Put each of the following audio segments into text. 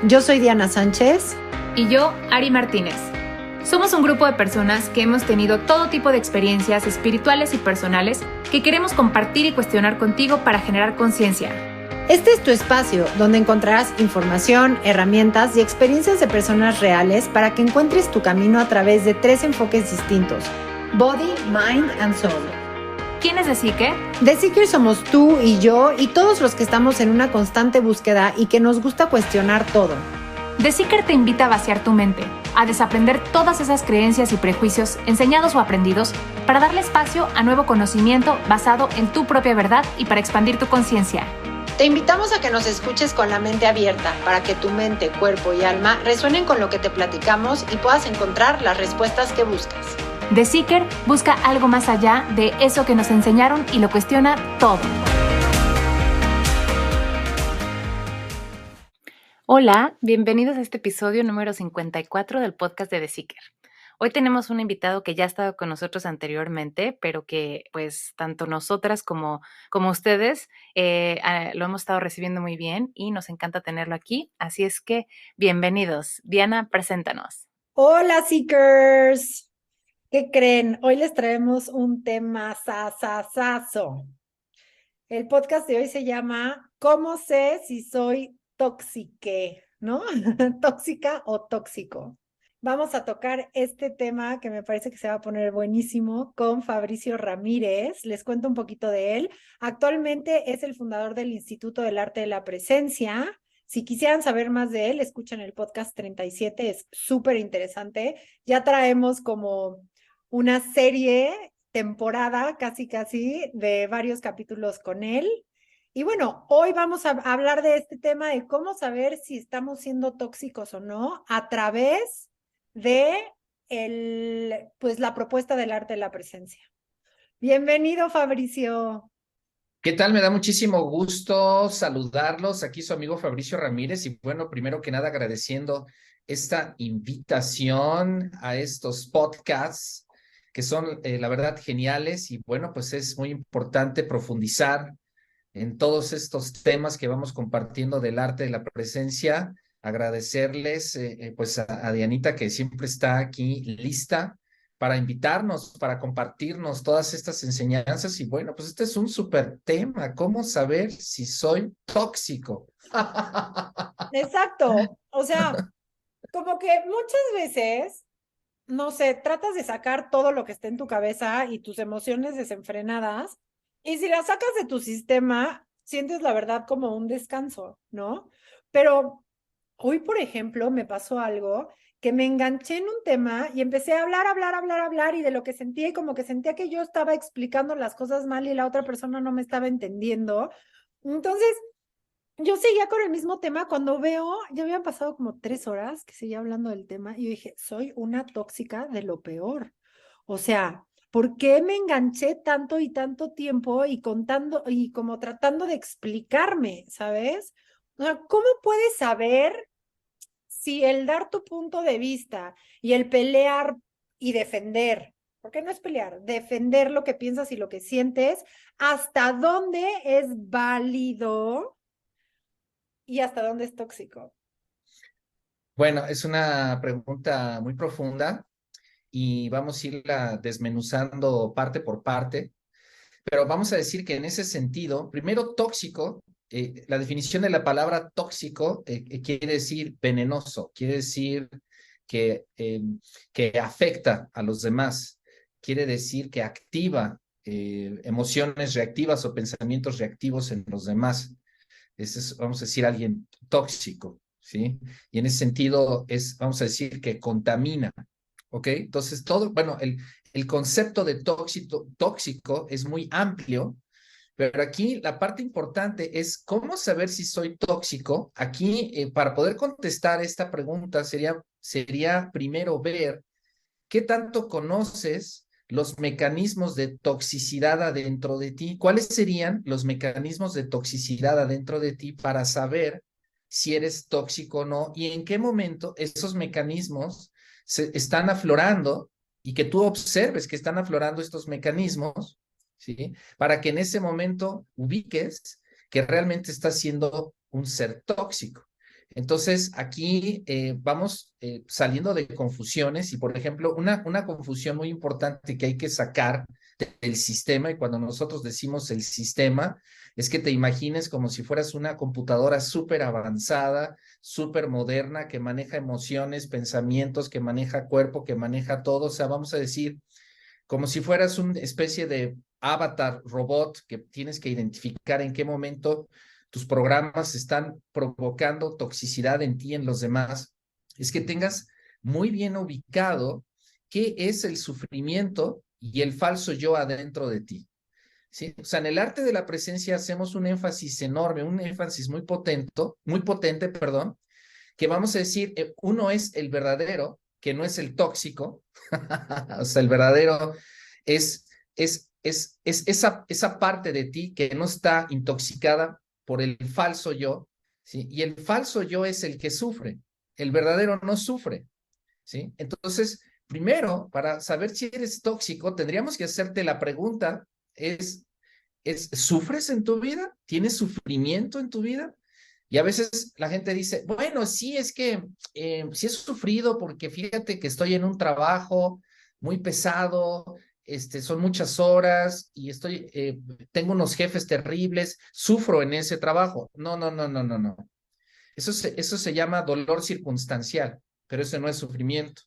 Yo soy Diana Sánchez. Y yo, Ari Martínez. Somos un grupo de personas que hemos tenido todo tipo de experiencias espirituales y personales que queremos compartir y cuestionar contigo para generar conciencia. Este es tu espacio donde encontrarás información, herramientas y experiencias de personas reales para que encuentres tu camino a través de 3 enfoques distintos: Body, Mind and Soul. ¿Quién es The Seeker? The Seeker somos tú y yo y todos los que estamos en una constante búsqueda y que nos gusta cuestionar todo. The Seeker te invita a vaciar tu mente, a desaprender todas esas creencias y prejuicios enseñados o aprendidos para darle espacio a nuevo conocimiento basado en tu propia verdad y para expandir tu conciencia. Te invitamos a que nos escuches con la mente abierta para que tu mente, cuerpo y alma resuenen con lo que te platicamos y puedas encontrar las respuestas que buscas. The Seeker busca algo más allá de eso que nos enseñaron y lo cuestiona todo. Hola, bienvenidos a este episodio número 54 del podcast de The Seeker. Hoy tenemos un invitado que ya ha estado con nosotros anteriormente, pero que pues tanto nosotras como ustedes lo hemos estado recibiendo muy bien y nos encanta tenerlo aquí. Así es que bienvenidos. Diana, preséntanos. Hola, Seekers. ¿Qué creen? Hoy les traemos un tema sasasazo. El podcast de hoy se llama ¿Cómo sé si soy tóxique? ¿No? Tóxica o tóxico. Vamos a tocar este tema que me parece que se va a poner buenísimo con Fabricio Ramírez. Les cuento un poquito de él. Actualmente es el fundador del Instituto del Arte de la Presencia. Si quisieran saber más de él, escuchen el podcast 37, es súper interesante. Ya traemos como una temporada casi de varios capítulos con él. Y bueno, hoy vamos a hablar de este tema de cómo saber si estamos siendo tóxicos o no a través de pues la propuesta del arte de la presencia. Bienvenido, Fabricio. ¿Qué tal? Me da muchísimo gusto saludarlos. Aquí su amigo Fabricio Ramírez y bueno, primero que nada agradeciendo esta invitación a estos podcasts que son la verdad geniales y bueno, pues es muy importante profundizar en todos estos temas que vamos compartiendo del arte de la presencia. Agradecerles pues a Dianita que siempre está aquí lista para invitarnos, para compartirnos todas estas enseñanzas. Y bueno, pues este es un súper tema, ¿cómo saber si soy tóxico? Exacto, o sea, como que muchas veces, no sé, tratas de sacar todo lo que esté en tu cabeza y tus emociones desenfrenadas, y si las sacas de tu sistema, sientes la verdad como un descanso, ¿no? Pero hoy, por ejemplo, me pasó algo que me enganché en un tema y empecé a hablar y de lo que sentía y como que sentía que yo estaba explicando las cosas mal y la otra persona no me estaba entendiendo. Entonces, yo seguía con el mismo tema cuando veo, ya habían pasado como 3 horas que seguía hablando del tema y yo dije, soy una tóxica de lo peor. O sea, ¿por qué me enganché tanto y tanto tiempo y contando y como tratando de explicarme, ¿sabes? O sea, ¿cómo puedes saber si el dar tu punto de vista y el pelear y defender, porque no es pelear, defender lo que piensas y lo que sientes, hasta dónde es válido y hasta dónde es tóxico? Bueno, es una pregunta muy profunda y vamos a irla desmenuzando parte por parte. Pero vamos a decir que en ese sentido, primero tóxico, la definición de la palabra tóxico quiere decir venenoso, quiere decir que afecta a los demás, quiere decir que activa emociones reactivas o pensamientos reactivos en los demás. Ese es, vamos a decir, alguien tóxico, ¿sí? Y en ese sentido es, vamos a decir, que contamina. ¿Ok? Entonces, todo, bueno, el concepto de tóxico es muy amplio, pero aquí la parte importante es cómo saber si soy tóxico. Aquí, para poder contestar esta pregunta, sería primero ver qué tanto conoces los mecanismos de toxicidad adentro de ti. ¿Cuáles serían los mecanismos de toxicidad adentro de ti para saber si eres tóxico o no y en qué momento esos mecanismos se están aflorando y que tú observes que están aflorando estos mecanismos, ¿sí? Para que en ese momento ubiques que realmente estás siendo un ser tóxico. Entonces, aquí vamos saliendo de confusiones y, por ejemplo, una confusión muy importante que hay que sacar del sistema, y cuando nosotros decimos el sistema, es que te imagines como si fueras una computadora súper avanzada, súper moderna, que maneja emociones, pensamientos, que maneja cuerpo, que maneja todo. O sea, vamos a decir, como si fueras una especie de avatar robot que tienes que identificar en qué momento tus programas están provocando toxicidad en ti y en los demás, es que tengas muy bien ubicado qué es el sufrimiento y el falso yo adentro de ti. ¿Sí? O sea, en el arte de la presencia hacemos un énfasis enorme, un énfasis muy potente, perdón, que vamos a decir, uno es el verdadero, que no es el tóxico. O sea, el verdadero es, es esa parte de ti que no está intoxicada por el falso yo, ¿sí? Y el falso yo es el que sufre, el verdadero no sufre, ¿sí? Entonces, primero, para saber si eres tóxico, tendríamos que hacerte la pregunta, ¿sufres en tu vida? ¿Tienes sufrimiento en tu vida? Y a veces la gente dice, bueno, sí, es que sí he sufrido porque fíjate que estoy en un trabajo muy pesado, son muchas horas y tengo unos jefes terribles, sufro en ese trabajo. No, no, no, no, no, no. Eso se llama dolor circunstancial, pero eso no es sufrimiento.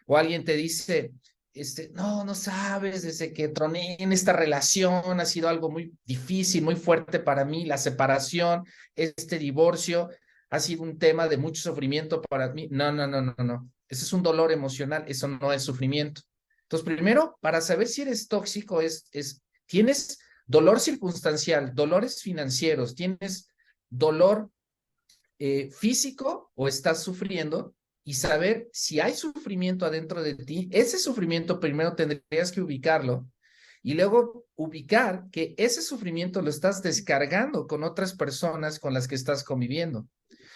O alguien te dice, no, no sabes, desde que troné en esta relación ha sido algo muy difícil, muy fuerte para mí, la separación, este divorcio ha sido un tema de mucho sufrimiento para mí. No, no, no, no, no. Ese es un dolor emocional, eso no es sufrimiento. Entonces, primero, para saber si eres tóxico, tienes dolor circunstancial, dolores financieros, tienes dolor físico o estás sufriendo, y saber si hay sufrimiento adentro de ti. Ese sufrimiento primero tendrías que ubicarlo y luego ubicar que ese sufrimiento lo estás descargando con otras personas con las que estás conviviendo.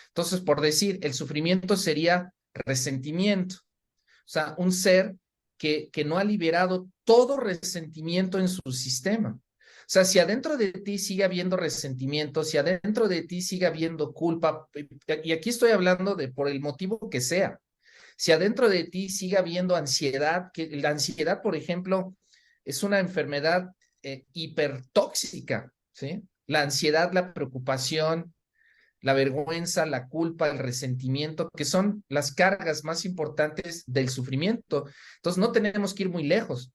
Entonces, por decir, el sufrimiento sería resentimiento, o sea, un ser que no ha liberado todo resentimiento en su sistema. O sea, si adentro de ti sigue habiendo resentimiento, si adentro de ti sigue habiendo culpa, y aquí estoy hablando de por el motivo que sea, si adentro de ti sigue habiendo ansiedad, que la ansiedad, por ejemplo, es una enfermedad hipertóxica, ¿sí? La ansiedad, la preocupación, la vergüenza, la culpa, el resentimiento, que son las cargas más importantes del sufrimiento. Entonces, no tenemos que ir muy lejos.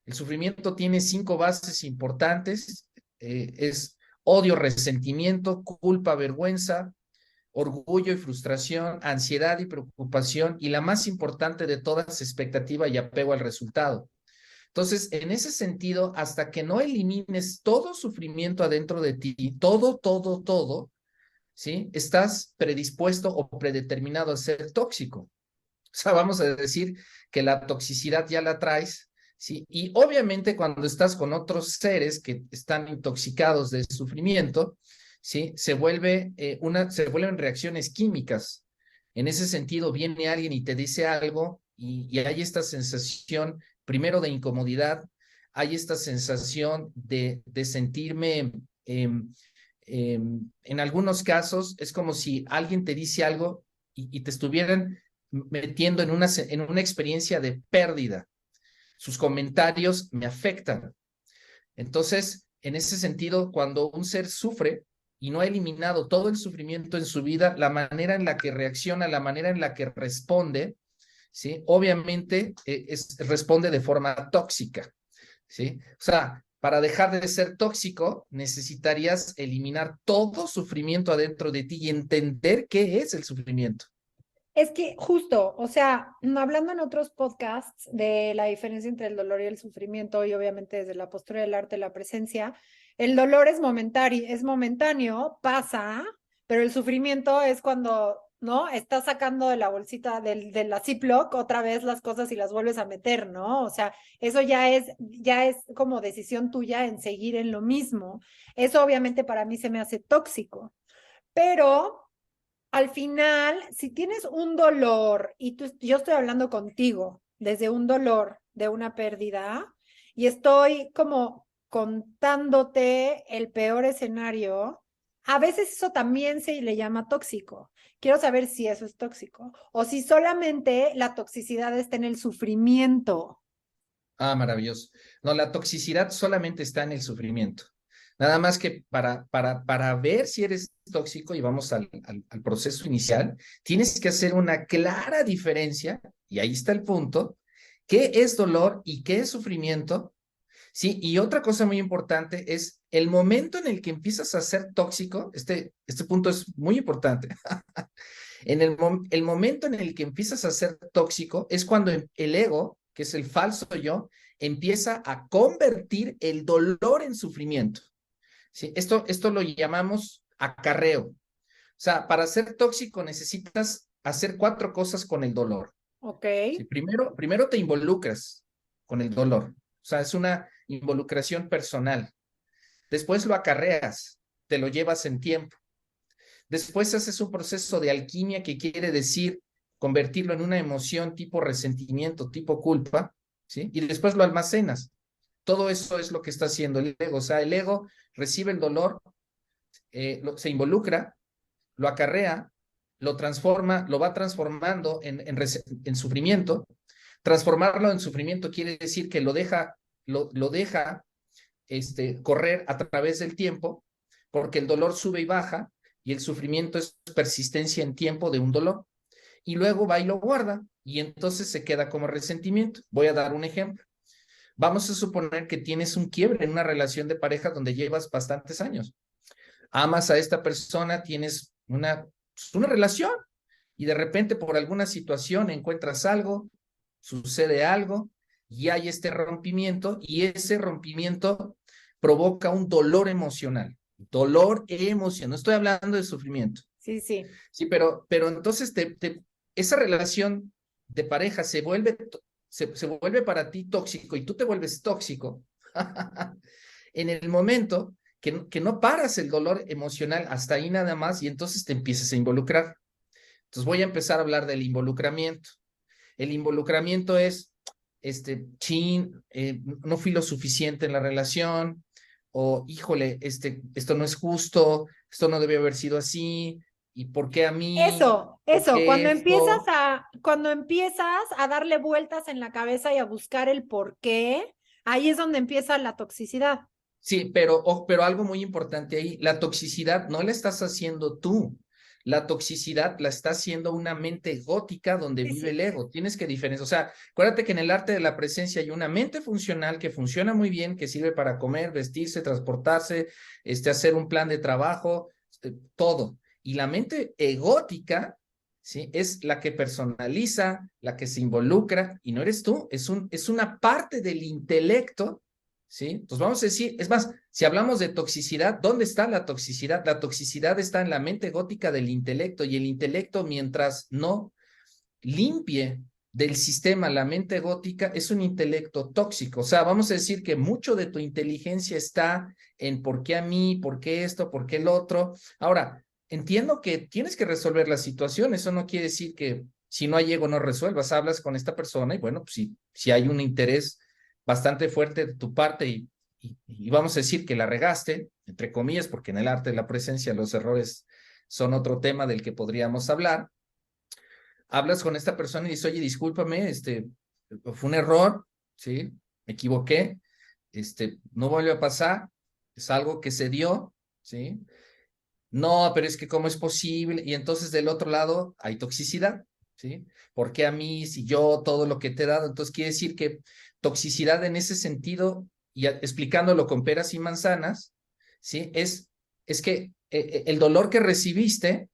El sufrimiento tiene 5 bases importantes. Es odio, resentimiento, culpa, vergüenza, orgullo y frustración, ansiedad y preocupación, y la más importante de todas, expectativa y apego al resultado. Entonces, en ese sentido, hasta que no elimines todo sufrimiento adentro de ti, todo, todo, todo, ¿sí? Estás predispuesto o predeterminado a ser tóxico. O sea, vamos a decir que la toxicidad ya la traes, ¿sí? Y obviamente cuando estás con otros seres que están intoxicados de sufrimiento, ¿sí? Se vuelven reacciones químicas. En ese sentido, viene alguien y te dice algo y hay esta sensación, primero de incomodidad, hay esta sensación de sentirme en algunos casos es como si alguien te dice algo y te estuvieran metiendo en una experiencia de pérdida. Sus comentarios me afectan. Entonces, en ese sentido, cuando un ser sufre y no ha eliminado todo el sufrimiento en su vida, la manera en la que reacciona, la manera en la que responde, ¿sí? Obviamente responde de forma tóxica, ¿sí? O sea, para dejar de ser tóxico, necesitarías eliminar todo sufrimiento adentro de ti y entender qué es el sufrimiento. Es que justo, o sea, hablando en otros podcasts de la diferencia entre el dolor y el sufrimiento, y obviamente desde la postura del arte, la presencia, el dolor es momentáneo, pasa, pero el sufrimiento es cuando, ¿no? Estás sacando de la bolsita de la Ziploc otra vez las cosas y las vuelves a meter, ¿no? O sea, eso ya es como decisión tuya en seguir en lo mismo. Eso obviamente para mí se me hace tóxico, pero al final, si tienes un dolor y yo estoy hablando contigo desde un dolor de una pérdida y estoy como contándote el peor escenario, a veces eso también se le llama tóxico. Quiero saber si eso es tóxico o si solamente la toxicidad está en el sufrimiento. Ah, maravilloso. No, la toxicidad solamente está en el sufrimiento. Nada más que para ver si eres tóxico, y vamos al proceso inicial, tienes que hacer una clara diferencia, y ahí está el punto, qué es dolor y qué es sufrimiento. Sí, y otra cosa muy importante es el momento en el que empiezas a ser tóxico, este punto es muy importante. El momento en el que empiezas a ser tóxico es cuando el ego, que es el falso yo, empieza a convertir el dolor en sufrimiento. ¿Sí? Esto lo llamamos acarreo. O sea, para ser tóxico necesitas hacer 4 cosas con el dolor. Ok. ¿Sí? Primero te involucras con el dolor. O sea, es una involucración personal. Después lo acarreas, te lo llevas en tiempo. Después haces un proceso de alquimia que quiere decir convertirlo en una emoción tipo resentimiento, tipo culpa, ¿sí? Y después lo almacenas. Todo eso es lo que está haciendo el ego. O sea, el ego recibe el dolor, se involucra, lo acarrea, lo transforma, lo va transformando en sufrimiento. Transformarlo en sufrimiento quiere decir que lo deja correr a través del tiempo, porque el dolor sube y baja, y el sufrimiento es persistencia en tiempo de un dolor. Y luego va y lo guarda, y entonces se queda como resentimiento. Voy a dar un ejemplo. Vamos a suponer que tienes un quiebre en una relación de pareja donde llevas bastantes años. Amas a esta persona, tienes una relación, y de repente por alguna situación encuentras algo, sucede algo, y hay este rompimiento, y ese rompimiento provoca un dolor emocional. Dolor emocional, no estoy hablando de sufrimiento. Sí, sí. Sí, pero entonces esa relación de pareja se vuelve para ti tóxico y tú te vuelves tóxico en el momento que no paras el dolor emocional hasta ahí nada más, y entonces te empiezas a involucrar. Entonces voy a empezar a hablar del involucramiento. El involucramiento es, no fui lo suficiente en la relación, o híjole, esto no es justo, esto no debe haber sido así, y ¿por qué a mí? ¿Por Eso, qué esto? cuando empiezas a darle vueltas en la cabeza y a buscar el por qué, ahí es donde empieza la toxicidad. Sí, pero algo muy importante ahí, la toxicidad no la estás haciendo tú. La toxicidad la está haciendo una mente gótica donde Sí, vive sí. el ego. Tienes que diferenciar. O sea, acuérdate que en el arte de la presencia hay una mente funcional que funciona muy bien, que sirve para comer, vestirse, transportarse, hacer un plan de trabajo, todo. Y la mente egótica, ¿sí? Es la que personaliza, la que se involucra, y no eres tú, es una parte del intelecto. ¿Sí? Entonces vamos a decir, es más, si hablamos de toxicidad, ¿dónde está la toxicidad? La toxicidad está en la mente gótica del intelecto, y el intelecto, mientras no limpie del sistema la mente gótica, es un intelecto tóxico. O sea, vamos a decir que mucho de tu inteligencia está en por qué a mí, por qué esto, por qué el otro. Ahora, entiendo que tienes que resolver la situación. Eso no quiere decir que si no hay ego no resuelvas. Hablas con esta persona y bueno, pues si hay un interés bastante fuerte de tu parte, y vamos a decir que la regaste, entre comillas, porque en el arte de la presencia los errores son otro tema del que podríamos hablar. Hablas con esta persona y dices, oye, discúlpame, fue un error, ¿sí? Me equivoqué, no vuelve a pasar, es algo que se dio, ¿sí? No, pero es que ¿cómo es posible? Y entonces del otro lado hay toxicidad, ¿sí? ¿Por qué a mí, si yo todo lo que te he dado? Entonces quiere decir que toxicidad en ese sentido, y explicándolo con peras y manzanas, ¿sí? Es que el dolor que recibiste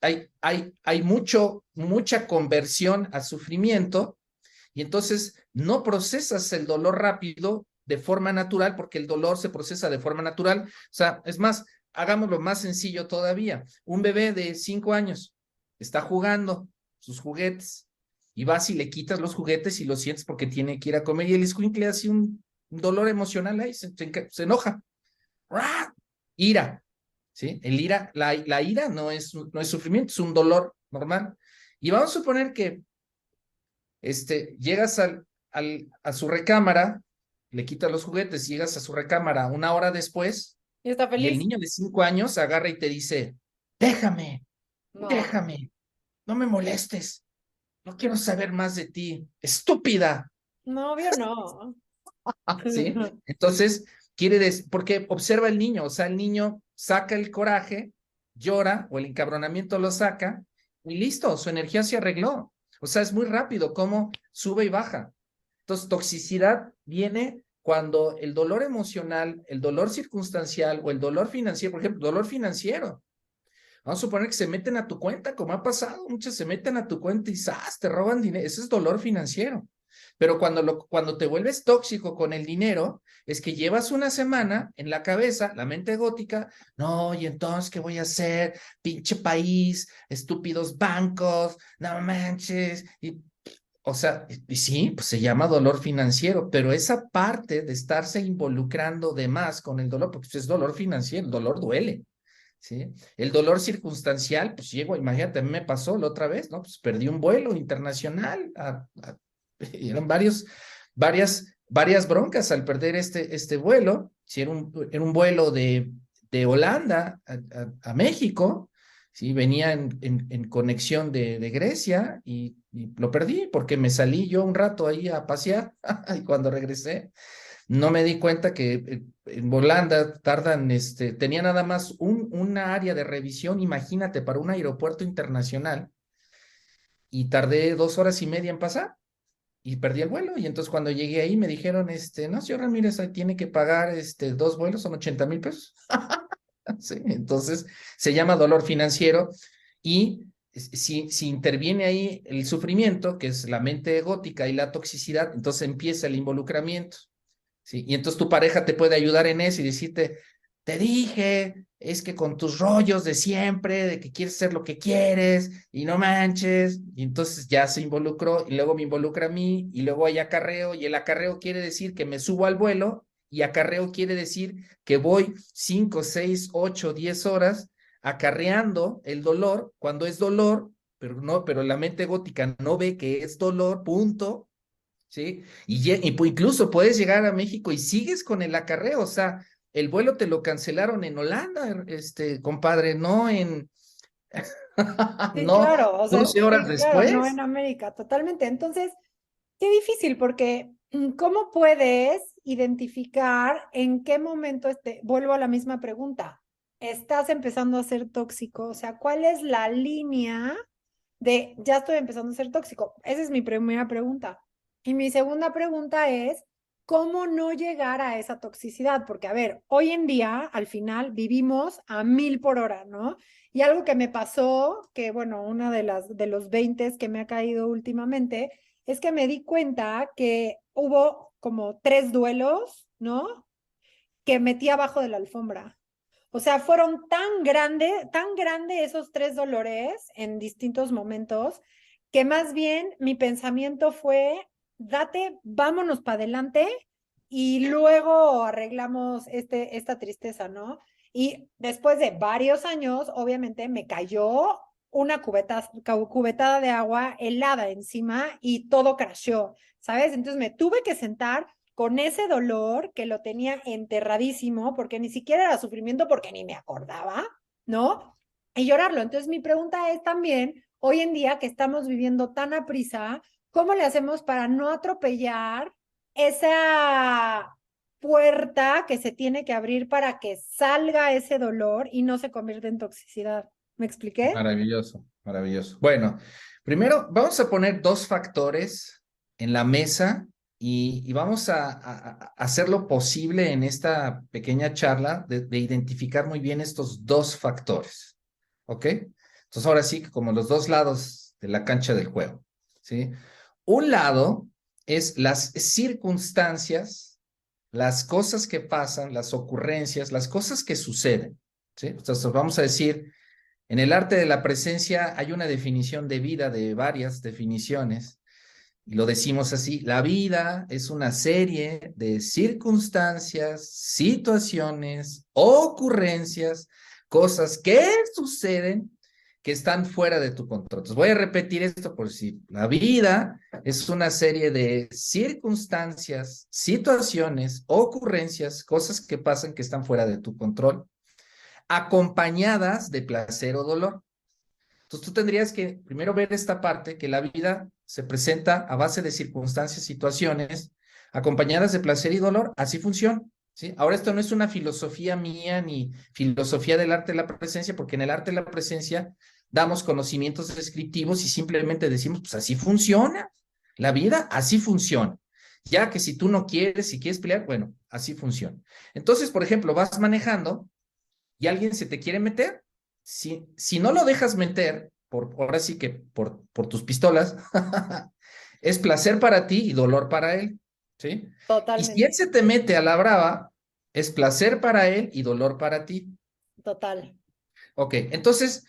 hay mucha conversión a sufrimiento, y entonces no procesas el dolor rápido de forma natural, porque el dolor se procesa de forma natural. O sea, es más, hagámoslo más sencillo todavía. Un bebé de 5 años está jugando sus juguetes, y vas y le quitas los juguetes y lo sientes porque tiene que ir a comer, y el escuincle hace un dolor emocional ahí, se enoja. ¡Rah! Ira, ¿sí? La ira no es sufrimiento, es un dolor normal. Y vamos a suponer que llegas a su recámara, le quitas los juguetes, llegas a su recámara una hora después, Y está y el feliz. niño de 5 años agarra y te dice, déjame, No, Déjame, no me molestes, no quiero saber más de ti, estúpida. no, obvio no. ¿Sí? Entonces, quiere decir, porque observa el niño, o sea, el niño saca el coraje, llora o el encabronamiento lo saca y listo, su energía se arregló. O sea, es muy rápido cómo sube y baja. Entonces, toxicidad viene cuando el dolor emocional, el dolor circunstancial o el dolor financiero, por ejemplo, dolor financiero. Vamos a suponer que se meten a tu cuenta, como ha pasado, muchos se meten a tu cuenta y ¡zas! Te roban dinero. Ese es dolor financiero. Pero cuando te vuelves tóxico con el dinero, es que llevas una semana en la cabeza, la mente gótica, no, y entonces, ¿qué voy a hacer? Pinche país, estúpidos bancos, no manches. O sea, y sí, pues se llama dolor financiero, pero esa parte de estarse involucrando de más con el dolor, porque es dolor financiero, el dolor duele. ¿Sí? El dolor circunstancial, pues llego, imagínate, a mí me pasó la otra vez, ¿no? Pues perdí un vuelo internacional, eran varias broncas al perder este vuelo, si era un vuelo de Holanda a México, ¿sí? Venía en conexión de Grecia y lo perdí porque me salí yo un rato ahí a pasear y cuando regresé no me di cuenta que en Holanda tardan, tenía nada más una área de revisión, imagínate, para un aeropuerto internacional, y tardé 2 horas y media en pasar y perdí el vuelo. Y entonces cuando llegué ahí me dijeron, no, señor Ramírez, ahí tiene que pagar 2 vuelos, son 80,000 pesos. Sí, entonces se llama dolor financiero y si interviene ahí el sufrimiento, que es la mente gótica y la toxicidad, entonces empieza el involucramiento. ¿Sí? Y entonces tu pareja te puede ayudar en eso y decirte, te dije, es que con tus rollos de siempre, de que quieres ser lo que quieres y no manches, y entonces ya se involucró y luego me involucra a mí y luego hay acarreo y el acarreo quiere decir que me subo al vuelo y acarreo quiere decir que voy 5, 6, 8, 10 horas acarreando el dolor cuando es dolor, pero no, pero la mente gótica no ve que es dolor, punto. ¿Sí? Incluso puedes llegar a México y sigues con el acarreo, o sea, el vuelo te lo cancelaron en Holanda, compadre, no Sí, no claro, o sea, 12 horas sí, claro, no en después. América, totalmente. Entonces, qué difícil, porque ¿cómo puedes identificar en qué momento vuelvo a la misma pregunta, estás empezando a ser tóxico? O sea, ¿cuál es la línea de ya estoy empezando a ser tóxico? Esa es mi primera pregunta. Y mi segunda pregunta es, ¿cómo no llegar a esa toxicidad? Porque, a ver, hoy en día, al final, vivimos a 1000 por hora, ¿no? Y algo que me pasó, que bueno, una de los 20 que me ha caído últimamente, es que me di cuenta que hubo como 3 duelos, ¿no? Que metí abajo de la alfombra. O sea, fueron tan grande esos 3 dolores en distintos momentos, que más bien mi pensamiento fue, date, vámonos para adelante y luego arreglamos esta tristeza, ¿no? Y después de varios años, obviamente, me cayó una cubetada de agua helada encima y todo crasheó, ¿sabes? Entonces me tuve que sentar con ese dolor que lo tenía enterradísimo, porque ni siquiera era sufrimiento, porque ni me acordaba, ¿no? Y llorarlo. Entonces mi pregunta es también, hoy en día que estamos viviendo tan a prisa, ¿cómo le hacemos para no atropellar esa puerta que se tiene que abrir para que salga ese dolor y no se convierta en toxicidad? ¿Me expliqué? Maravilloso, maravilloso. Bueno, primero vamos a poner dos factores en la mesa y vamos a hacer lo posible en esta pequeña charla de identificar muy bien estos dos factores. ¿Ok? Entonces ahora sí, como los dos lados de la cancha del juego. ¿Sí? Un lado es las circunstancias, las cosas que pasan, las ocurrencias, las cosas que suceden. ¿Sí? Entonces vamos a decir, en el arte de la presencia hay una definición de vida, de varias definiciones, y lo decimos así: la vida es una serie de circunstancias, situaciones, ocurrencias, cosas que suceden que están fuera de tu control. Entonces voy a repetir esto por si la vida es una serie de circunstancias, situaciones, ocurrencias, cosas que pasan que están fuera de tu control, acompañadas de placer o dolor. Entonces tú tendrías que primero ver esta parte, que la vida se presenta a base de circunstancias, situaciones, acompañadas de placer y dolor. Así funciona. ¿Sí? Ahora esto no es una filosofía mía ni filosofía del arte de la presencia, porque en el arte de la presencia damos conocimientos descriptivos y simplemente decimos, pues así funciona. La vida así funciona. Ya que si tú no quieres, si quieres pelear, bueno, así funciona. Entonces, por ejemplo, vas manejando y alguien se te quiere meter. Si no lo dejas meter, ahora sí que por tus pistolas, es placer para ti y dolor para él. ¿Sí? Y si él Totalmente, se te mete a la brava, es placer para él y dolor para ti. total. Ok, entonces,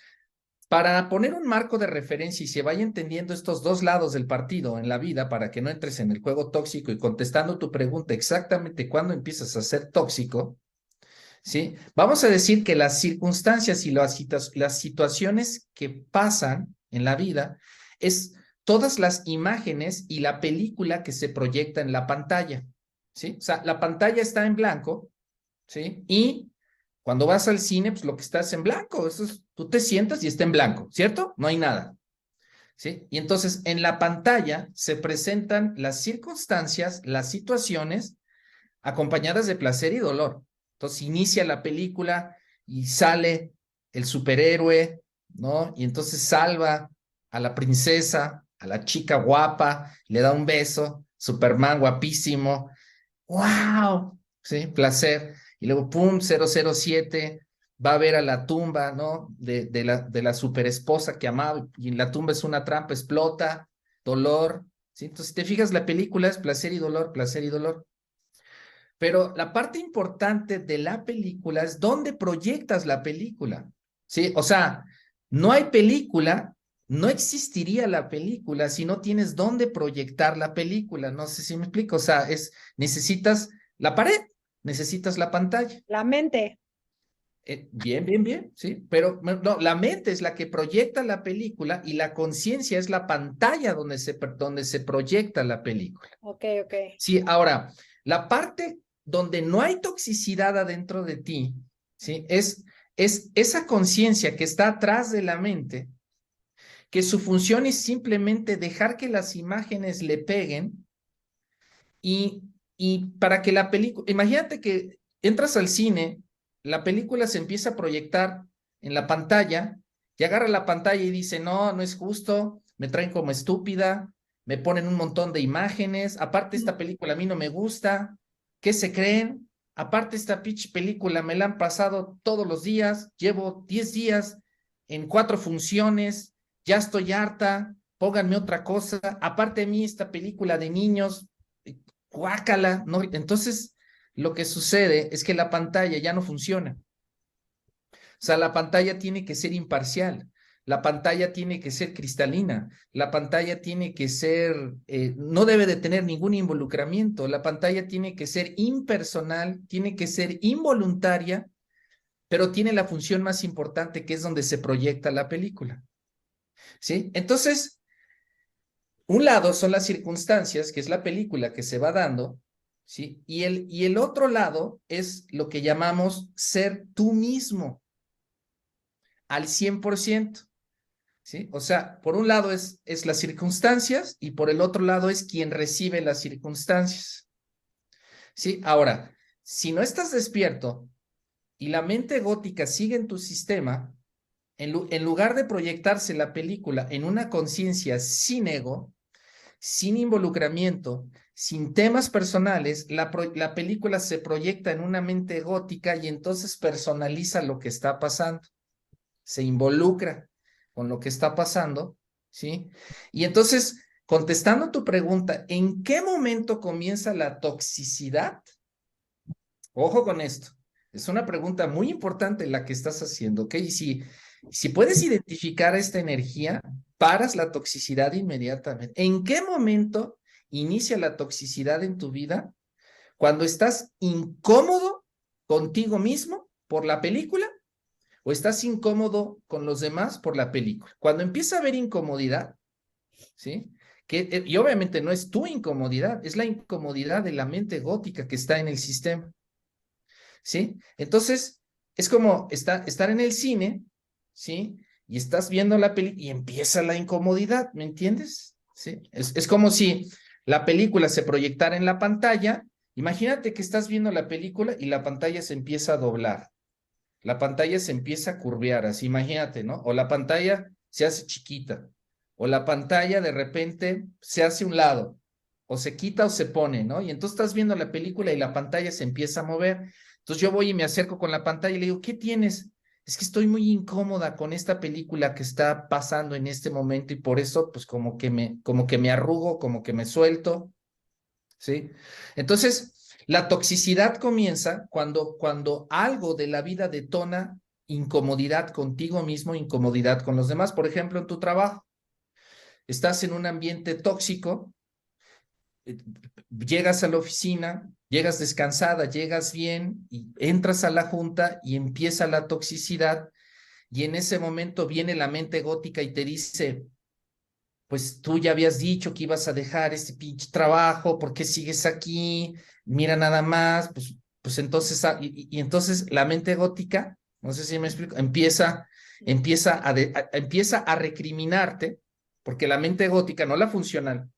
para poner un marco de referencia y se vaya entendiendo estos dos lados del partido en la vida, para que no entres en el juego tóxico y contestando tu pregunta exactamente cuándo empiezas a ser tóxico, ¿sí? Vamos a decir que las circunstancias y las situaciones que pasan en la vida es todas las imágenes y la película que se proyecta en la pantalla, ¿sí? O sea, la pantalla está en blanco, ¿sí? Y cuando vas al cine, pues lo que está es en blanco, tú te sientas y está en blanco, ¿cierto? No hay nada, ¿sí? Y entonces en la pantalla se presentan las circunstancias, las situaciones acompañadas de placer y dolor. Entonces inicia la película y sale el superhéroe, ¿no? Y entonces salva a la princesa, a la chica guapa, le da un beso, Superman guapísimo, ¡wow! Sí, placer. Y luego, pum, 007 va a ver a la tumba, ¿no? De la superesposa que amaba, y en la tumba es una trampa, explota, dolor, ¿sí? Entonces, si te fijas, la película es placer y dolor, placer y dolor. Pero la parte importante de la película es dónde proyectas la película, ¿sí? O sea, no hay película, no existiría la película si no tienes dónde proyectar la película. No sé si me explico. O sea, necesitas la pared, necesitas la pantalla. La mente. Bien, bien, bien, sí. Pero no, la mente es la que proyecta la película y la conciencia es la pantalla donde se proyecta la película. Ok, ok. Sí, ahora, la parte donde no hay toxicidad adentro de ti, ¿sí? Es esa conciencia que está atrás de la mente, que su función es simplemente dejar que las imágenes le peguen y, y para que la película, imagínate que entras al cine, la película se empieza a proyectar en la pantalla y agarra la pantalla y dice, no, no es justo, me traen como estúpida, me ponen un montón de imágenes, aparte esta película a mí no me gusta, ¿qué se creen? Aparte esta pitch película me la han pasado todos los días, llevo 10 días en 4 funciones, ya estoy harta, pónganme otra cosa, aparte de mí esta película de niños, guácala, ¿no? Entonces, lo que sucede es que la pantalla ya no funciona. O sea, la pantalla tiene que ser imparcial, la pantalla tiene que ser cristalina, la pantalla tiene que ser, no debe de tener ningún involucramiento, la pantalla tiene que ser impersonal, tiene que ser involuntaria, pero tiene la función más importante que es donde se proyecta la película. ¿Sí? Entonces, un lado son las circunstancias, que es la película que se va dando, ¿sí? Y el otro lado es lo que llamamos ser tú mismo al 100%, ¿sí? O sea, por un lado es las circunstancias y por el otro lado es quien recibe las circunstancias, ¿sí? Ahora, si no estás despierto y la mente gótica sigue en tu sistema, en lugar de proyectarse la película en una conciencia sin ego, sin involucramiento, sin temas personales, la película se proyecta en una mente gótica y entonces personaliza lo que está pasando, se involucra con lo que está pasando, ¿sí? Y entonces, contestando tu pregunta, ¿en qué momento comienza la toxicidad? Ojo con esto. Es una pregunta muy importante la que estás haciendo, ¿ok? Y si puedes identificar esta energía, paras la toxicidad inmediatamente. ¿En qué momento inicia la toxicidad en tu vida? ¿Cuando estás incómodo contigo mismo por la película o estás incómodo con los demás por la película? Cuando empieza a haber incomodidad, ¿sí? Y obviamente no es tu incomodidad, es la incomodidad de la mente gótica que está en el sistema. ¿Sí? Entonces, es como estar en el cine, ¿sí? y estás viendo la película y empieza la incomodidad, ¿me entiendes? ¿Sí? Es como si la película se proyectara en la pantalla. Imagínate que estás viendo la película y la pantalla se empieza a doblar, la pantalla se empieza a curvear, así imagínate, ¿no? O la pantalla se hace chiquita, o la pantalla de repente se hace a un lado, o se quita o se pone, ¿no? Y entonces estás viendo la película y la pantalla se empieza a mover. Entonces yo voy y me acerco con la pantalla y le digo, ¿qué tienes? Es que estoy muy incómoda con esta película que está pasando en este momento y por eso, pues como que me arrugo, como que me suelto, ¿sí? Entonces, la toxicidad comienza cuando algo de la vida detona incomodidad contigo mismo, incomodidad con los demás. Por ejemplo, en tu trabajo, estás en un ambiente tóxico, eh, llegas a la oficina, llegas descansada, llegas bien y entras a la junta y empieza la toxicidad y en ese momento viene la mente gótica y te dice, pues tú ya habías dicho que ibas a dejar este pinche trabajo, ¿por qué sigues aquí? Mira nada más, pues entonces, y entonces la mente gótica, no sé si me explico, empieza a recriminarte, porque la mente gótica, no la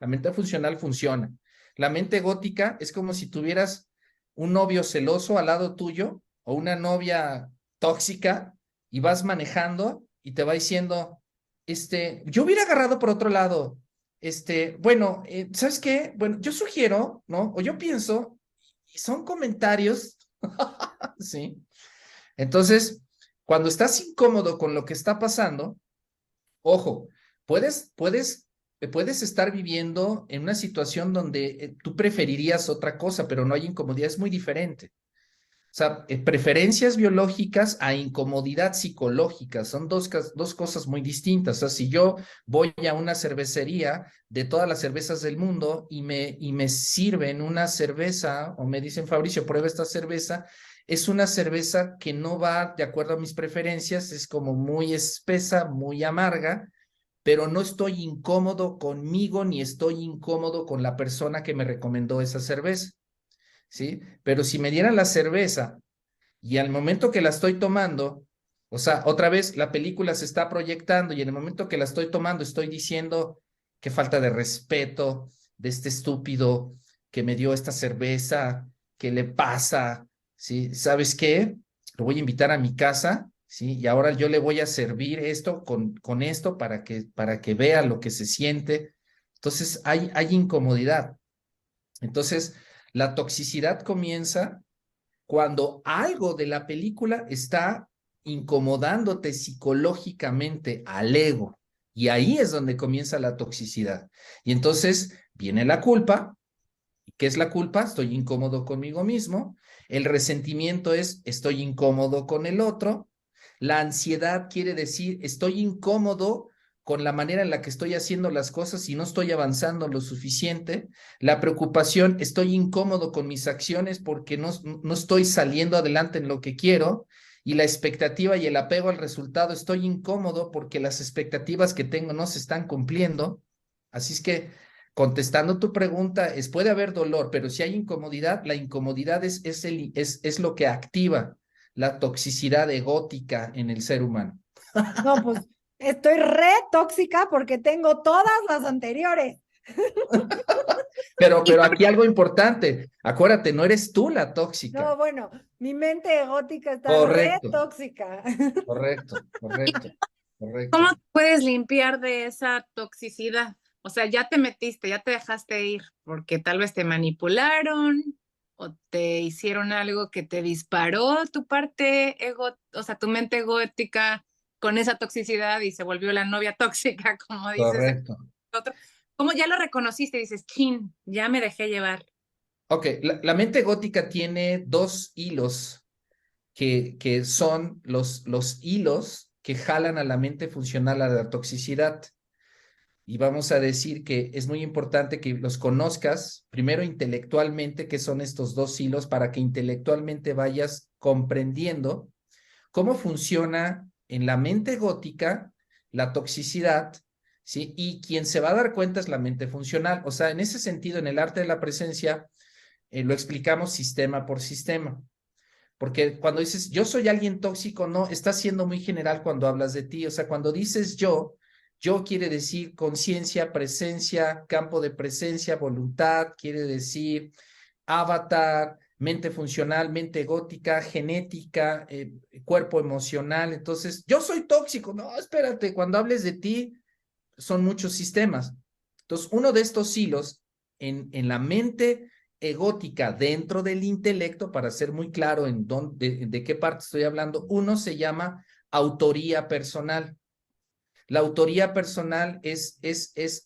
mente funcional funciona. La mente gótica es como si tuvieras un novio celoso al lado tuyo o una novia tóxica y vas manejando y te va diciendo, yo hubiera agarrado por otro lado, bueno, ¿sabes qué? Bueno, yo sugiero, ¿no? O yo pienso, y son comentarios, ¿sí? Entonces, cuando estás incómodo con lo que está pasando, ojo, puedes estar viviendo en una situación donde tú preferirías otra cosa, pero no hay incomodidad, es muy diferente. O sea, preferencias biológicas a incomodidad psicológica son dos cosas muy distintas. O sea, si yo voy a una cervecería de todas las cervezas del mundo y me sirven una cerveza o me dicen, Fabricio, prueba esta cerveza, es una cerveza que no va de acuerdo a mis preferencias, es como muy espesa, muy amarga, pero no estoy incómodo conmigo ni estoy incómodo con la persona que me recomendó esa cerveza. ¿Sí? Pero si me dieran la cerveza y al momento que la estoy tomando, o sea, otra vez la película se está proyectando y en el momento que la estoy tomando estoy diciendo qué falta de respeto de este estúpido que me dio esta cerveza, ¿qué le pasa? ¿Sí? ¿Sabes qué? Lo voy a invitar a mi casa, ¿sí? Y ahora yo le voy a servir esto con esto para que vea lo que se siente. Entonces hay incomodidad. Entonces, la toxicidad comienza cuando algo de la película está incomodándote psicológicamente al ego. Y ahí es donde comienza la toxicidad. Y entonces viene la culpa. ¿Qué es la culpa? Estoy incómodo conmigo mismo. El resentimiento es estoy incómodo con el otro. La ansiedad quiere decir estoy incómodo con la manera en la que estoy haciendo las cosas y no estoy avanzando lo suficiente. La preocupación, estoy incómodo con mis acciones porque no estoy saliendo adelante en lo que quiero. Y la expectativa y el apego al resultado, estoy incómodo porque las expectativas que tengo no se están cumpliendo. Así es que contestando tu pregunta, puede haber dolor, pero si hay incomodidad, la incomodidad es lo que activa la toxicidad egótica en el ser humano. No, pues estoy re tóxica porque tengo todas las anteriores. Pero aquí algo importante, acuérdate, no eres tú la tóxica. No, bueno, mi mente egótica está re Correcto, tóxica. correcto, correcto, ¿Cómo correcto. te puedes limpiar de esa toxicidad? O sea, ya te metiste, ya te dejaste ir, porque tal vez te manipularon o te hicieron algo que te disparó tu parte ego, o sea, tu mente egótica con esa toxicidad y se volvió la novia tóxica, como dices el Correcto. otro. ¿Cómo ya lo reconociste? Dices, chin, ya me dejé llevar. Ok, la mente gótica tiene dos hilos que son los hilos que jalan a la mente funcional a la toxicidad. Y vamos a decir que es muy importante que los conozcas primero intelectualmente, qué son estos dos hilos, para que intelectualmente vayas comprendiendo cómo funciona en la mente gótica la toxicidad, ¿sí? Y quien se va a dar cuenta es la mente funcional. O sea, en ese sentido, en el arte de la presencia, lo explicamos sistema por sistema. Porque cuando dices, yo soy alguien tóxico, no, estás siendo muy general cuando hablas de ti. O sea, cuando dices yo quiere decir conciencia, presencia, campo de presencia, voluntad, quiere decir avatar, mente funcional, mente gótica, genética, cuerpo emocional. Entonces, yo soy tóxico. No, espérate, cuando hables de ti, son muchos sistemas. Entonces, uno de estos hilos en la mente egótica dentro del intelecto, para ser muy claro en de qué parte estoy hablando, uno se llama autoría personal. La autoría personal es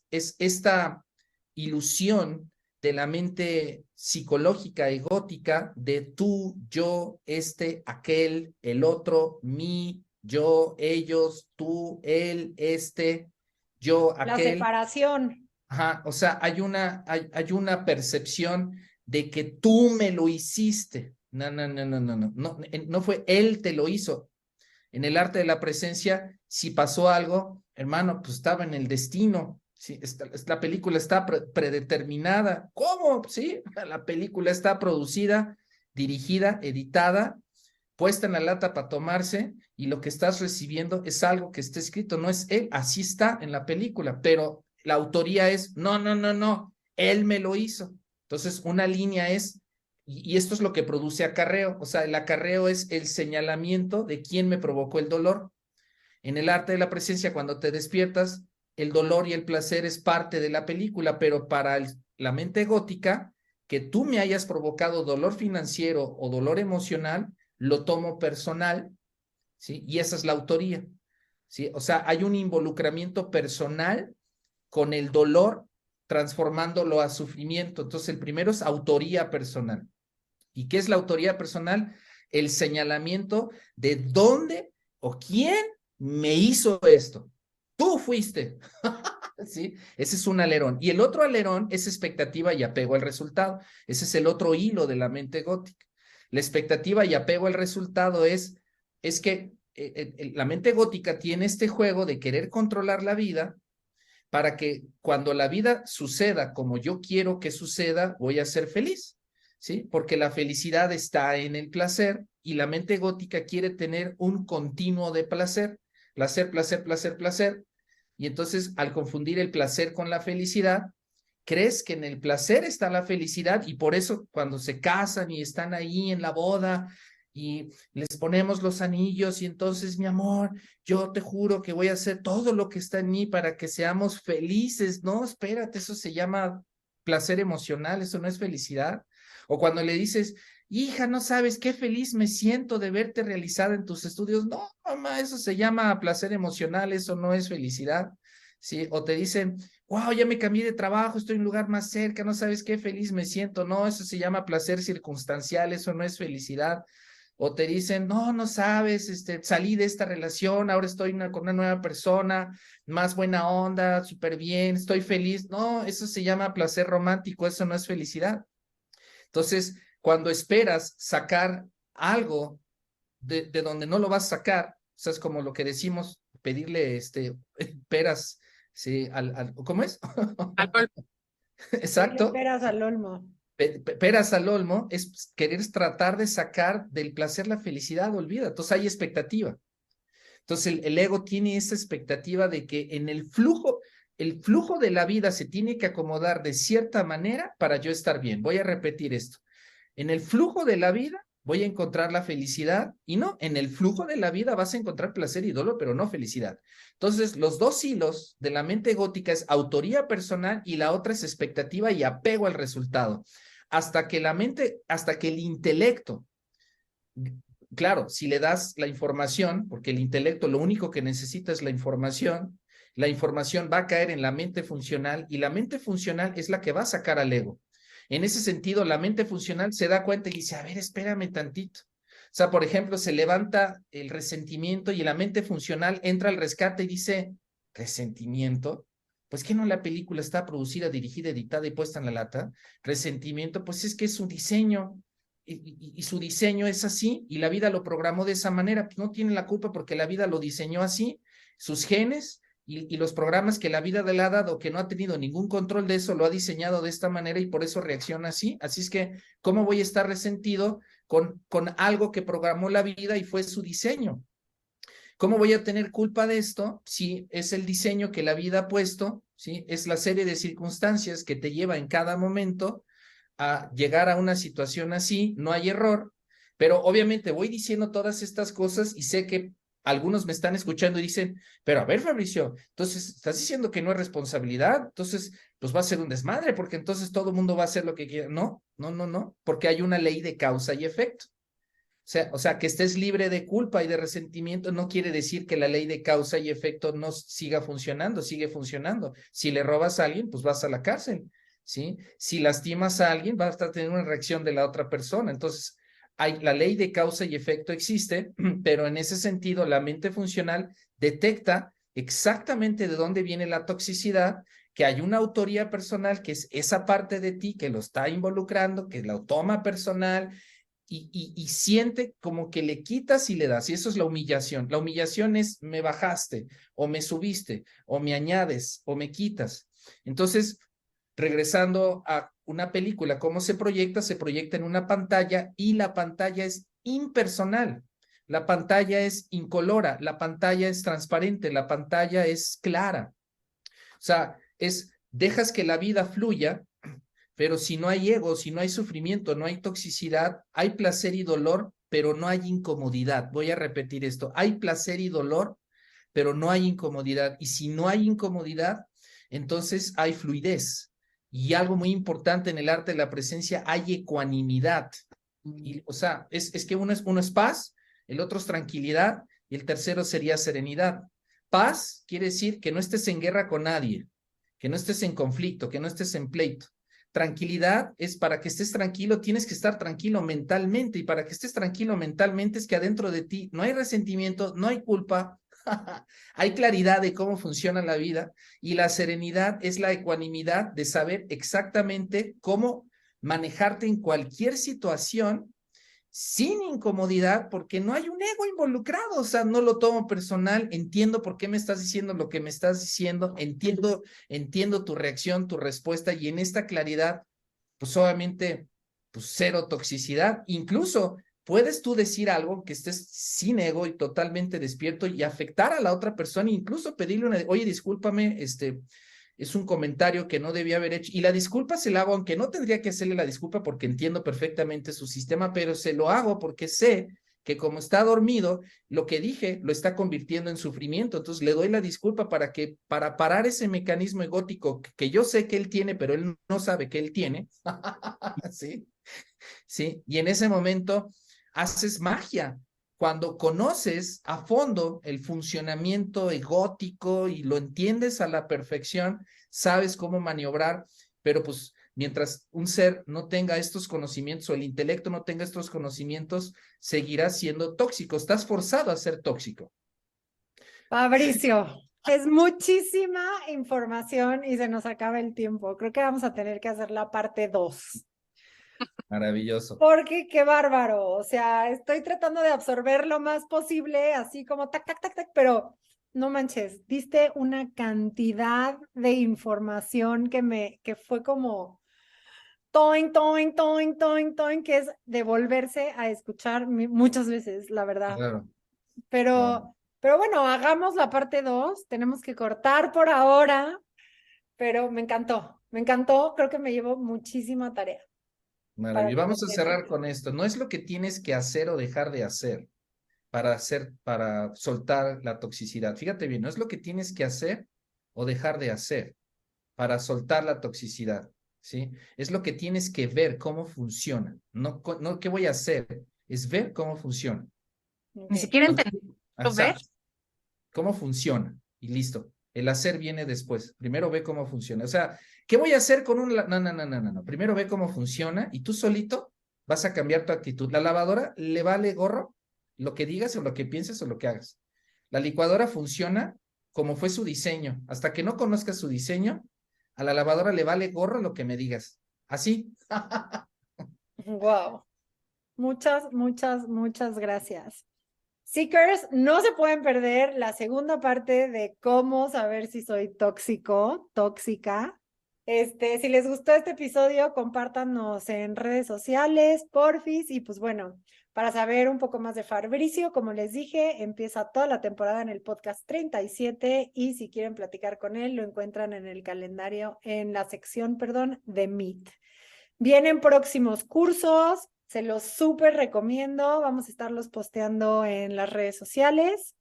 esta ilusión de la mente psicológica egótica de tú, yo, este, aquel, el otro, mí, yo, ellos, tú, él, este, yo, La aquel. separación. Ajá, o sea, hay una percepción de que tú me lo hiciste. No, no, no, no, no, no, no, no fue él te lo hizo. En el arte de la presencia, si pasó algo, hermano, pues estaba en el destino. Sí, la película está predeterminada. ¿Cómo? Sí, la película está producida, dirigida, editada, puesta en la lata para tomarse y lo que estás recibiendo es algo que está escrito, no es él, así está en la película, pero la autoría es, no, no, no, no, él me lo hizo. Entonces, una línea es, y esto es lo que produce acarreo, o sea, el acarreo es el señalamiento de quién me provocó el dolor. En el arte de la presencia, cuando te despiertas, el dolor y el placer es parte de la película, pero para la mente gótica, que tú me hayas provocado dolor financiero o dolor emocional, lo tomo personal, ¿sí? Y esa es la autoría, ¿sí? O sea, hay un involucramiento personal con el dolor, transformándolo a sufrimiento. Entonces, el primero es autoría personal. ¿Y qué es la autoría personal? El señalamiento de dónde o quién me hizo esto. Tú fuiste. ¿Sí? Ese es un alerón. Y el otro alerón es expectativa y apego al resultado. Ese es el otro hilo de la mente gótica. La expectativa y apego al resultado es que la mente gótica tiene este juego de querer controlar la vida para que cuando la vida suceda como yo quiero que suceda, voy a ser feliz, ¿sí? Porque la felicidad está en el placer y la mente gótica quiere tener un continuo de placer, placer, placer, placer, placer. Y entonces, al confundir el placer con la felicidad, crees que en el placer está la felicidad y por eso cuando se casan y están ahí en la boda y les ponemos los anillos y entonces, mi amor, yo te juro que voy a hacer todo lo que está en mí para que seamos felices. No, espérate, eso se llama placer emocional, eso no es felicidad. O cuando le dices, hija, no sabes qué feliz me siento de verte realizada en tus estudios. No, mamá, eso se llama placer emocional, eso no es felicidad. ¿Sí? O te dicen, wow, ya me cambié de trabajo, estoy en un lugar más cerca, no sabes qué feliz me siento. No, eso se llama placer circunstancial, eso no es felicidad. O te dicen, no, no sabes, salí de esta relación, ahora estoy con una nueva persona, más buena onda, súper bien, estoy feliz. No, eso se llama placer romántico, eso no es felicidad. Entonces, cuando esperas sacar algo de donde no lo vas a sacar, o sea, es como lo que decimos, pedirle peras, sí, ¿cómo es? Alcohol. Dile Exacto. peras al olmo. Peras al olmo es querer tratar de sacar del placer la felicidad, olvida. Entonces hay expectativa. Entonces el ego tiene esa expectativa de que en el flujo de la vida se tiene que acomodar de cierta manera para yo estar bien. Voy a repetir esto. En el flujo de la vida voy a encontrar la felicidad y no, en el flujo de la vida vas a encontrar placer y dolor, pero no felicidad. Entonces, los dos hilos de la mente gótica es autoría personal y la otra es expectativa y apego al resultado. Hasta que hasta que el intelecto, claro, si le das la información, porque el intelecto lo único que necesita es la información va a caer en la mente funcional y la mente funcional es la que va a sacar al ego. En ese sentido, la mente funcional se da cuenta y dice, a ver, espérame tantito. O sea, por ejemplo, se levanta el resentimiento y la mente funcional entra al rescate y dice, ¿resentimiento? Pues que no la película está producida, dirigida, editada y puesta en la lata. Resentimiento, pues es que es un diseño y su diseño es así y la vida lo programó de esa manera. Pues no tiene la culpa porque la vida lo diseñó así, sus genes y los programas que la vida le ha dado, que no ha tenido ningún control de eso, lo ha diseñado de esta manera y por eso reacciona así. Así es que, ¿cómo voy a estar resentido con algo que programó la vida y fue su diseño? ¿Cómo voy a tener culpa de esto si es el diseño que la vida ha puesto? ¿Sí? Es la serie de circunstancias que te lleva en cada momento a llegar a una situación así, no hay error, pero obviamente voy diciendo todas estas cosas y sé que algunos me están escuchando y dicen, pero a ver, Fabricio, entonces estás diciendo que no es responsabilidad, entonces pues va a ser un desmadre porque entonces todo el mundo va a hacer lo que quiera. No, no, no, no, porque hay una ley de causa y efecto. O sea, que estés libre de culpa y de resentimiento no quiere decir que la ley de causa y efecto no siga funcionando, sigue funcionando. Si le robas a alguien, pues vas a la cárcel, ¿sí? Si lastimas a alguien, vas a tener una reacción de la otra persona. Entonces, la ley de causa y efecto existe, pero en ese sentido, la mente funcional detecta exactamente de dónde viene la toxicidad, que hay una autoría personal, que es esa parte de ti que lo está involucrando, que lo toma personal y siente como que le quitas y le das. Y eso es la humillación. La humillación es me bajaste o me subiste o me añades o me quitas. Entonces, regresando a una película, ¿cómo se proyecta? Se proyecta en una pantalla y la pantalla es impersonal. La pantalla es incolora, la pantalla es transparente, la pantalla es clara. O sea, dejas que la vida fluya, pero si no hay ego, si no hay sufrimiento, no hay toxicidad, hay placer y dolor, pero no hay incomodidad. Voy a repetir esto, hay placer y dolor, pero no hay incomodidad. Y si no hay incomodidad, entonces hay fluidez. Y algo muy importante en el arte de la presencia, hay ecuanimidad. O sea, es que uno es paz, el otro es tranquilidad y el tercero sería serenidad. Paz quiere decir que no estés en guerra con nadie, que no estés en conflicto, que no estés en pleito. Tranquilidad es para que estés tranquilo, tienes que estar tranquilo mentalmente y para que estés tranquilo mentalmente es que adentro de ti no hay resentimiento, no hay culpa, hay claridad de cómo funciona la vida y la serenidad es la ecuanimidad de saber exactamente cómo manejarte en cualquier situación sin incomodidad, porque no hay un ego involucrado, o sea, no lo tomo personal, entiendo por qué me estás diciendo lo que me estás diciendo, entiendo tu reacción, tu respuesta, y en esta claridad, pues obviamente, pues cero toxicidad, incluso puedes tú decir algo que estés sin ego y totalmente despierto y afectar a la otra persona, incluso pedirle oye, discúlpame, es un comentario que no debía haber hecho. Y la disculpa se la hago, aunque no tendría que hacerle la disculpa porque entiendo perfectamente su sistema, pero se lo hago porque sé que como está dormido, lo que dije lo está convirtiendo en sufrimiento. Entonces le doy la disculpa para parar ese mecanismo egótico que yo sé que él tiene, pero él no sabe que él tiene. ¿Sí? ¿Sí? Y en ese momento haces magia. Cuando conoces a fondo el funcionamiento egótico y lo entiendes a la perfección, sabes cómo maniobrar, pero pues mientras un ser no tenga estos conocimientos o el intelecto no tenga estos conocimientos, seguirá siendo tóxico. Estás forzado a ser tóxico. Fabricio, es muchísima información y se nos acaba el tiempo. Creo que vamos a tener que hacer la parte 2. Maravilloso. Porque qué bárbaro. O sea, estoy tratando de absorber lo más posible, así como tac, tac, tac, tac, pero no manches, diste una cantidad de información que fue como toin, toin, toin, toin, toin, que es de volverse a escuchar muchas veces, la verdad. Claro, claro. Pero bueno, hagamos la parte 2. Tenemos que cortar por ahora, pero me encantó, me encantó. Creo que me llevo muchísima tarea para Maravilloso. Vamos a poder cerrar seguir. con esto. No es lo que tienes que hacer o dejar de hacer para soltar la toxicidad. Fíjate bien, no es lo que tienes que hacer o dejar de hacer para soltar la toxicidad, ¿sí? Es lo que tienes que ver cómo funciona. No, no qué voy a hacer, es ver cómo funciona. Ni Okay. siquiera Entonces, entendí. ¿Lo exacto, ves? cómo funciona y listo. El hacer viene después. Primero ve cómo funciona. O sea, ¿qué voy a hacer con un... No, no, no, no, no, no. Primero ve cómo funciona y tú solito vas a cambiar tu actitud. La lavadora le vale gorro lo que digas o lo que pienses o lo que hagas. La licuadora funciona como fue su diseño. Hasta que no conozcas su diseño, a la lavadora le vale gorro lo que me digas. Así. Wow. Muchas, muchas, muchas gracias. Seekers, no se pueden perder la segunda parte de cómo saber si soy tóxico, tóxica. Si les gustó este episodio, compártanos en redes sociales, porfis, y pues bueno, para saber un poco más de Fabricio, como les dije, empieza toda la temporada en el podcast 37 y si quieren platicar con él, lo encuentran en el calendario, en la sección, perdón, de Meet. Vienen próximos cursos, se los súper recomiendo, vamos a estarlos posteando en las redes sociales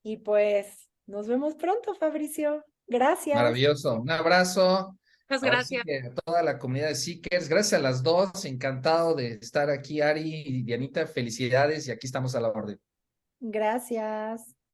y pues nos vemos pronto, Fabricio. Gracias. Maravilloso. Un abrazo. Muchas Ahora sí gracias. que a toda la comunidad de Seekers, gracias a las dos, encantado de estar aquí, Ari y Dianita, felicidades y aquí estamos a la orden. Gracias.